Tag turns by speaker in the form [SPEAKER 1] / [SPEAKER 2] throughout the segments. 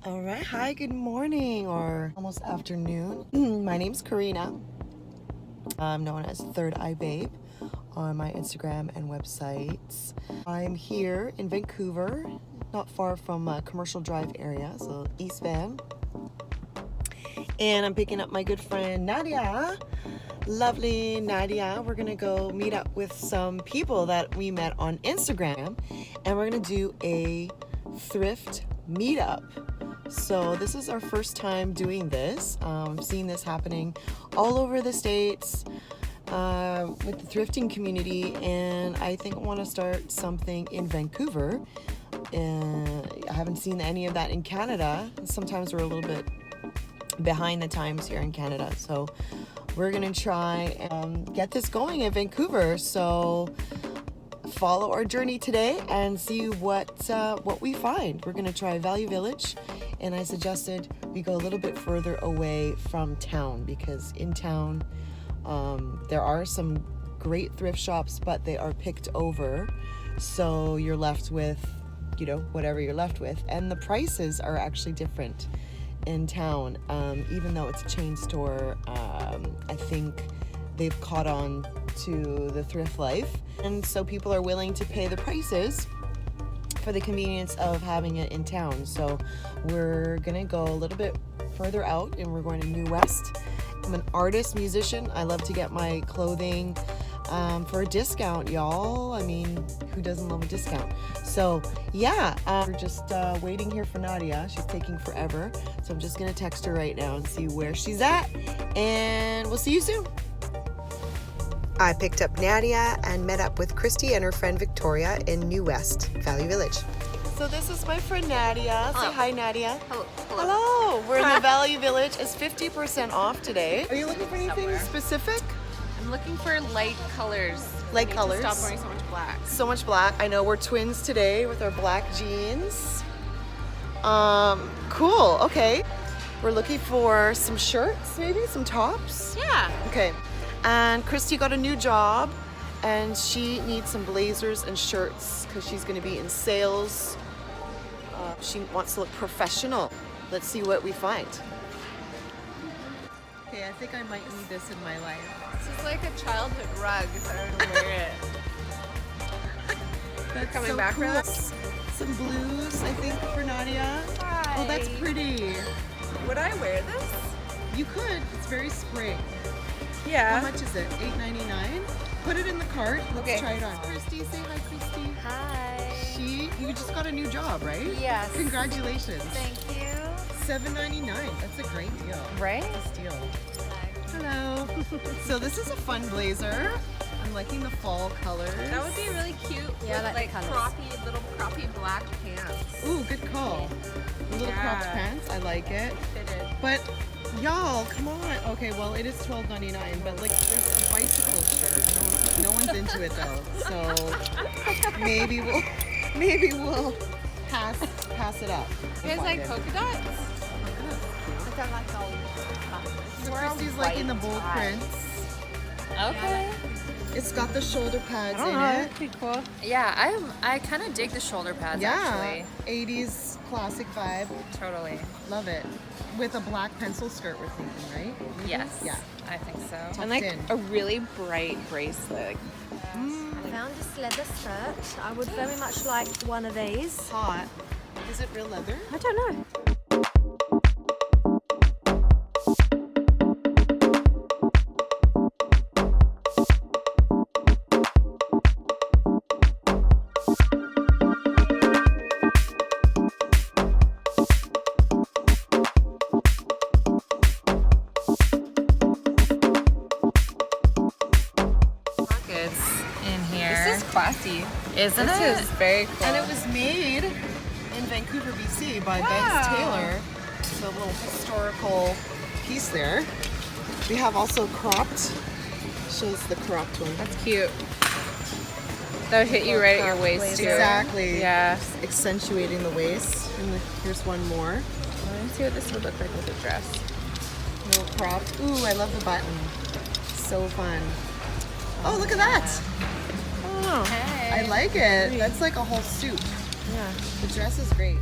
[SPEAKER 1] All right, hi, good morning or almost afternoon. My name's Karina. I'm known as ThirdEye Babe on my Instagram and websites. I'm here in Vancouver, not far from a Commercial Drive area, so East Van. And I'm picking up my good friend Nadia. Lovely Nadia. We're gonna go meet up with some people that we met on Instagram, and we're gonna do a thrift meetup. So this is our first time doing this. I'm seeing this happening all over the States with the thrifting community, and I think I want to start something in Vancouver. I haven't seen any of that in Canada. Sometimes we're a little bit behind the times here in Canada, so we're gonna try and get this going in Vancouver. So follow our journey today and see what we find. We're gonna try Value Village, and I suggested we go a little bit further away from town because in town there are some great thrift shops, but they are picked over, so you're left with, you know, whatever you're left with, and the prices are actually different in town. Even though it's a chain store, I think they've caught on to the thrift life, and so people are willing to pay the prices for the convenience of having it in town. So we're gonna go a little bit further out, and we're going to New West. I'm an artist, musician. I love to get my clothing for a discount, y'all. I mean, who doesn't love a discount? So yeah, we're just waiting here for Nadia. She's taking forever, so I'm just gonna text her right now and see where she's at, and we'll see you soon. I picked up Nadia and met up with Kristi and her friend Victoria in New West, Value Village. So this is my friend Nadia.
[SPEAKER 2] Hello.
[SPEAKER 1] Say hi, Nadia.
[SPEAKER 2] Hello.
[SPEAKER 1] Hello. We're in the Value Village. It's 50% off today. Are you looking for anything
[SPEAKER 2] Somewhere.
[SPEAKER 1] specific?
[SPEAKER 2] I'm looking for light colors.
[SPEAKER 1] Light
[SPEAKER 2] I need
[SPEAKER 1] colors.
[SPEAKER 2] To stop wearing so much black.
[SPEAKER 1] So much black. I know we're twins today with our black jeans. Cool. Okay. We're looking for some shirts, maybe some tops.
[SPEAKER 2] Yeah.
[SPEAKER 1] Okay. And Kristi got a new job, and she needs some blazers and shirts because she's going to be in sales. She wants to look professional. Let's see what we find. Okay, I think I might need this in my life.
[SPEAKER 2] This is like a childhood rug, so I don't wear it.
[SPEAKER 1] That's
[SPEAKER 2] Coming
[SPEAKER 1] so
[SPEAKER 2] back
[SPEAKER 1] cool.
[SPEAKER 2] for this?
[SPEAKER 1] Some blues, I think, for Nadia.
[SPEAKER 2] Hi.
[SPEAKER 1] Oh, that's pretty.
[SPEAKER 2] Would I wear this?
[SPEAKER 1] You could. It's very spring.
[SPEAKER 2] Yeah.
[SPEAKER 1] How much is it? $8.99. Put it in the cart. Let's
[SPEAKER 2] Okay.
[SPEAKER 1] try it on. Kristi, say hi, Kristi.
[SPEAKER 2] Hi.
[SPEAKER 1] You just got a new job, right?
[SPEAKER 2] Yes.
[SPEAKER 1] Congratulations.
[SPEAKER 2] Thank you.
[SPEAKER 1] $7.99. That's a great deal.
[SPEAKER 2] Right?
[SPEAKER 1] Nice deal. Hello. So this is a fun blazer. I'm liking the fall colors.
[SPEAKER 2] That would be really cute
[SPEAKER 3] Yeah, I
[SPEAKER 2] with
[SPEAKER 3] like
[SPEAKER 2] like
[SPEAKER 3] the colours.
[SPEAKER 2] little croppy black pants.
[SPEAKER 1] Ooh, good call. Little
[SPEAKER 2] Yeah.
[SPEAKER 1] cropped pants. I like it.
[SPEAKER 2] Fitted.
[SPEAKER 1] But y'all, come on. Okay, well it is $12.99, but like there's a bicycle shirt. No one's into it though. So maybe we'll pass it up.
[SPEAKER 2] You guys like polka dots?
[SPEAKER 3] I don't like gold.
[SPEAKER 1] So
[SPEAKER 3] We're all
[SPEAKER 1] Kristi's liking the
[SPEAKER 3] white
[SPEAKER 1] bold
[SPEAKER 3] ties.
[SPEAKER 1] prints.
[SPEAKER 2] Okay.
[SPEAKER 1] It's got the shoulder pads in it.
[SPEAKER 2] That'd be cool.
[SPEAKER 4] Yeah, I kind of dig the shoulder pads
[SPEAKER 1] Yeah,
[SPEAKER 4] actually.
[SPEAKER 1] 80s classic vibe.
[SPEAKER 4] Totally.
[SPEAKER 1] Love it. With a black pencil skirt, we're thinking, right?
[SPEAKER 4] Yes.
[SPEAKER 1] Yeah.
[SPEAKER 4] I think so.
[SPEAKER 1] Tucked
[SPEAKER 2] And like
[SPEAKER 1] in.
[SPEAKER 2] a really bright bracelet.
[SPEAKER 3] I found this leather skirt. I would very much like one of these.
[SPEAKER 1] Hot. Is it real leather?
[SPEAKER 3] I don't know.
[SPEAKER 4] Pockets in here.
[SPEAKER 2] This is classy.
[SPEAKER 4] Isn't
[SPEAKER 2] This
[SPEAKER 4] it?
[SPEAKER 2] is very cool.
[SPEAKER 1] And it was made in Vancouver, BC by
[SPEAKER 2] Wow.
[SPEAKER 1] Vince Taylor. So a little historical piece there. We have also cropped. Shows the cropped one.
[SPEAKER 2] That's cute. That would hit you right at your waist too.
[SPEAKER 1] Exactly.
[SPEAKER 2] Yeah.
[SPEAKER 1] Accentuating the waist. And here's one more.
[SPEAKER 2] Let me see what this would look like with a dress.
[SPEAKER 1] No cropped. Ooh, I love the button. So fun. Oh, look at that.
[SPEAKER 2] Oh.
[SPEAKER 1] I like it. That's like a whole suit.
[SPEAKER 2] Yeah.
[SPEAKER 1] The dress is great.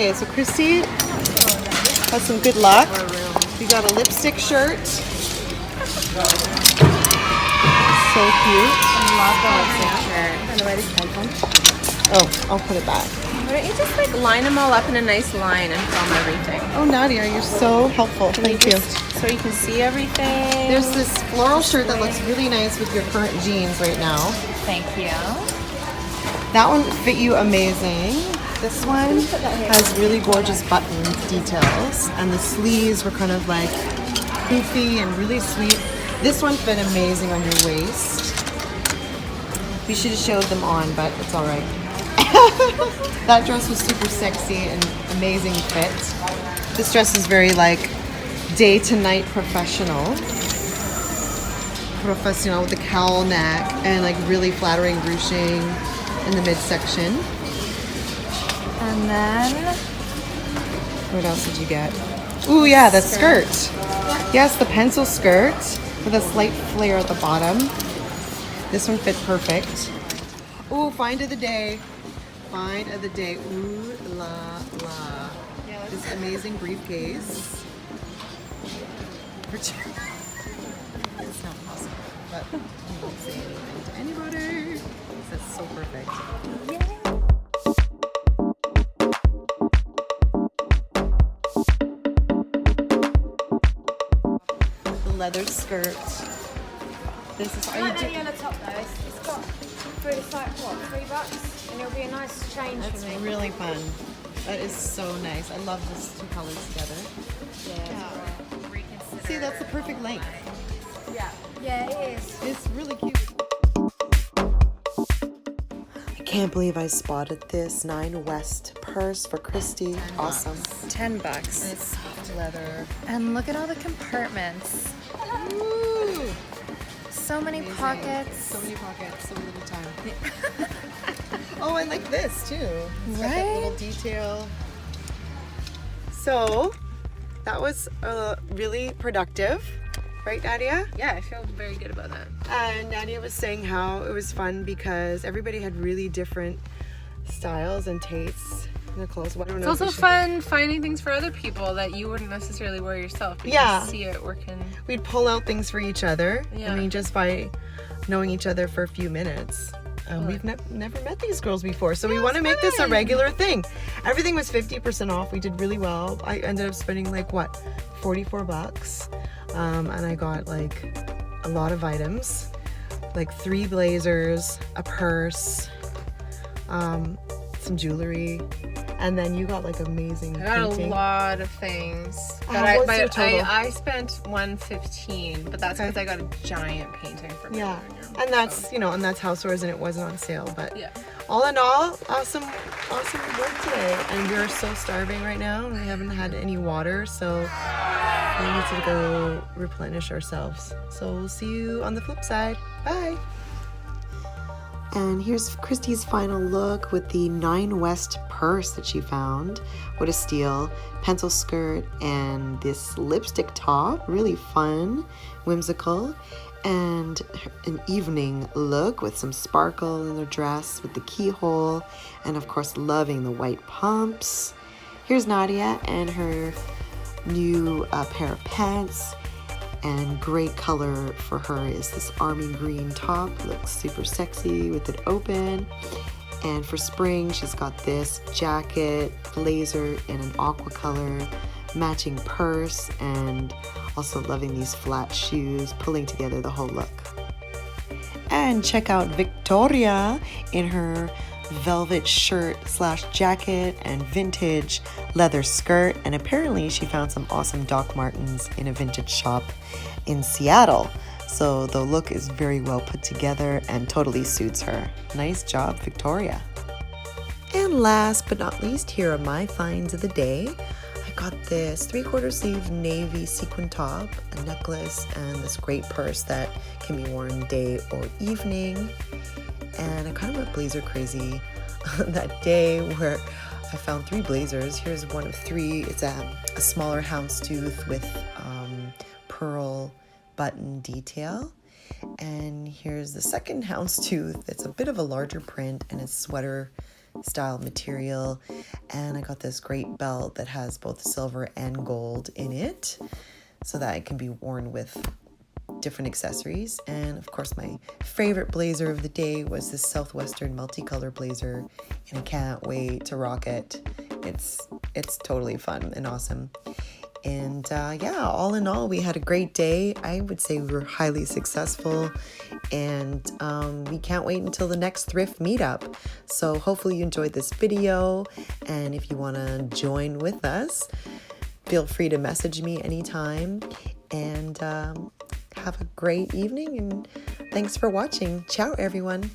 [SPEAKER 1] Okay, so Kristi has some good luck. We got a lipstick shirt. So cute.
[SPEAKER 2] I love the lipstick shirt.
[SPEAKER 1] Oh, I'll put it back.
[SPEAKER 2] Why don't you just like line them all up in a nice line and film everything?
[SPEAKER 1] Oh, Nadia, you're so helpful. Thank you.
[SPEAKER 2] So you can see everything.
[SPEAKER 1] There's this floral shirt that looks really nice with your current jeans right now.
[SPEAKER 4] Thank you.
[SPEAKER 1] That one fit you amazing. This one has really gorgeous button details, and the sleeves were kind of like poofy and really sweet. This one fit amazing on your waist. We should have showed them on, but it's all right. That dress was super sexy and amazing fit. This dress is very like day to night professional with the cowl neck and like really flattering ruching in the midsection. And then, what else did you get? Ooh, yeah, the skirt. Yes, the pencil skirt with a slight flare at the bottom. This one fit perfect. Ooh, find of the day. Find of the day. Ooh la la. This amazing briefcase. It's not possible, but we won't say anything to anybody. That's so perfect. Leather skirt. This is.
[SPEAKER 3] I like the yellow top though. It's got it's like what, $3, and it'll be a nice change
[SPEAKER 1] That's
[SPEAKER 3] for me.
[SPEAKER 1] really fun. That is so nice. I love these two colors together.
[SPEAKER 4] Reconsider.
[SPEAKER 1] See, that's the perfect length.
[SPEAKER 3] Yeah, it is.
[SPEAKER 1] It's really cute. I can't believe I spotted this 9 West purse for Kristi. Awesome.
[SPEAKER 4] $10.
[SPEAKER 1] It's soft leather.
[SPEAKER 4] And look at all the compartments.
[SPEAKER 1] Ooh.
[SPEAKER 4] So many
[SPEAKER 1] Amazing.
[SPEAKER 4] pockets.
[SPEAKER 1] So many pockets, so little time. Oh, I like this too. It's got that
[SPEAKER 4] Right?
[SPEAKER 1] little detail. So, that was really productive, right, Nadia?
[SPEAKER 2] Yeah, I feel very good about that.
[SPEAKER 1] And Nadia was saying how it was fun because everybody had really different styles and tastes in the clothes. I don't know
[SPEAKER 2] It's
[SPEAKER 1] if
[SPEAKER 2] also
[SPEAKER 1] we should-
[SPEAKER 2] fun finding things for other people that you wouldn't necessarily wear yourself. But
[SPEAKER 1] Yeah.
[SPEAKER 2] You see it working.
[SPEAKER 1] We'd pull out things for each other.
[SPEAKER 2] Yeah.
[SPEAKER 1] I mean, just by knowing each other for a few minutes. We've never met these girls before, so we want to make this a regular thing. Everything was 50% off. We did really well. I ended up spending like what, $44, and I got like a lot of items, like 3 blazers, a purse, some jewelry, and then you got like amazing
[SPEAKER 2] I got
[SPEAKER 1] painting.
[SPEAKER 2] a lot of things.
[SPEAKER 1] What's your total?
[SPEAKER 2] I spent $115, but that's because I got a giant painting for my
[SPEAKER 1] Yeah,
[SPEAKER 2] living room.
[SPEAKER 1] and that's and that's house and it wasn't on sale, but
[SPEAKER 2] Yeah.
[SPEAKER 1] all in all, awesome work today. And we're so starving right now. We haven't had any water, so we need to go replenish ourselves. So we'll see you on the flip side. Bye. And here's Kristi's final look with the 9 West purse that she found. What a steal. Pencil skirt and this lipstick top. Really fun, whimsical. And an evening look with some sparkle in the dress with the keyhole. And of course, loving the white pumps. Here's Nadia and her new pair of pants. And great color for her is this army green top. Looks super sexy with it open. And for spring, she's got this jacket, blazer in an aqua color, matching purse, and also loving these flat shoes, pulling together the whole look. And check out Victoria in her velvet shirt / jacket and vintage leather skirt, and apparently she found some awesome Doc Martens in a vintage shop in Seattle. So the look is very well put together and totally suits her. Nice job, Victoria. And last but not least, here are my finds of the day. I got this 3/4 sleeve navy sequin top, a necklace, and this great purse that can be worn day or evening. And I kind of went blazer crazy that day where I found 3 blazers. Here's one of 3. It's a smaller houndstooth with pearl button detail. And here's the second houndstooth. It's a bit of a larger print and it's sweater style material. And I got this great belt that has both silver and gold in it so that it can be worn with different accessories. And of course, my favorite blazer of the day was this Southwestern multicolor blazer, and I can't wait to rock it. It's totally fun and awesome. And yeah, all in all, we had a great day. I would say we were highly successful, and we can't wait until the next thrift meetup. So hopefully you enjoyed this video, and if you want to join with us, feel free to message me anytime. And have a great evening, and thanks for watching. Ciao, everyone.